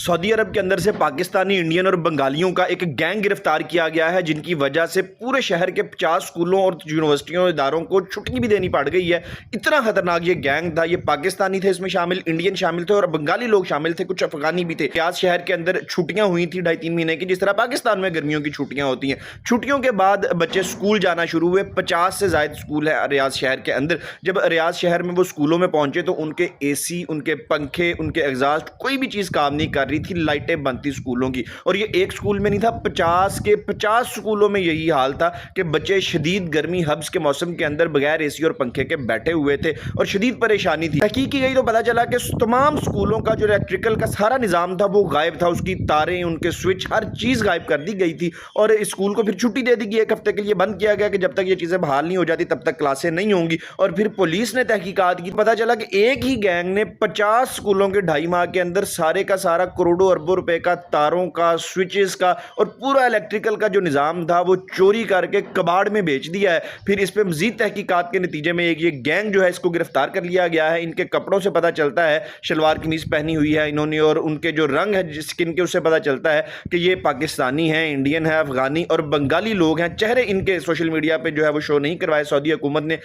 Saudi अरब के अंदर से पाकिस्तानी, इंडियन और बंगालियों का एक गैंग गिरफ्तार किया गया है, जिनकी वजह से पूरे शहर के 50 स्कूलों और यूनिवर्सिटियों और इदारों को छुट्टी भी देनी पड़ गई है। इतना खतरनाक ये गैंग था। ये पाकिस्तानी थे इसमें शामिल, इंडियन शामिल थे और बंगाली लोग शामिल थे, कुछ अफगानी भी थे। रियाद शहर के अंदर छुट्टियां हुई थी 2.5-3 महीने की, जिस तरह पाकिस्तान में गर्मियों की छुट्टियां होती हैं। छुट्टियों के बाद बच्चे स्कूल जाना शुरू हुए। 50 से ज्यादा स्कूल है रियाद शहर के अंदर। जब रियाद शहर में वो स्कूलों में पहुंचे तो उनके एसी, उनके पंखे, उनके एग्जॉस्ट, कोई भी चीज काम नहीं कर रही थी। लाइटें बंद थी स्कूलों की। और ये एक स्कूल में नहीं था, 50 के 50 स्कूलों में यही हाल था कि बच्चे शदीद गर्मी हब्स के मौसम के अंदर बगैर एसी और पंखे के बैठे हुए थे और शदीद परेशानी थी। तहकीक की गई तो पता चला कि तमाम स्कूलों का जो इलेक्ट्रिकल का सारा निज़ाम था वो गायब था। उसकी तारें, उनके स्विच, हर चीज़ गायब कर दी गई थी। और स्कूल को फिर छुट्टी दे दी गई, एक हफ्ते के लिए बंद किया गया कि जब तक ये चीज़ें बहाल नहीं हो जाती तब तक क्लासें नहीं होंगी। और फिर पुलिस ने तहकीकात की, पता चला कि एक ही गैंग ने 50 स्कूलों के 2.5 माह के अंदर सारे का सारा करोड़ों अरबों रुपए का, तारों का, स्विचेस का और पूरा इलेक्ट्रिकल का जो निज़ाम था वो चोरी करके कबाड़ में बेच दिया है। फिर इस पे मजीद तहकीकात के नतीजे में एक ये गैंग जो है इसको गिरफ्तार कर लिया गया है। इनके कपड़ों से पता चलता है, शलवार कमीज पहनी हुई है इन्होंने, और उनके जो रंग है स्किन के, उससे पता चलता है कि ये पाकिस्तानी हैं, इंडियन है, अफगानी और बंगाली लोग हैं। चेहरे इनके सोशल मीडिया पे जो है वो शो नहीं करवाए सऊदी हुकूमत ने।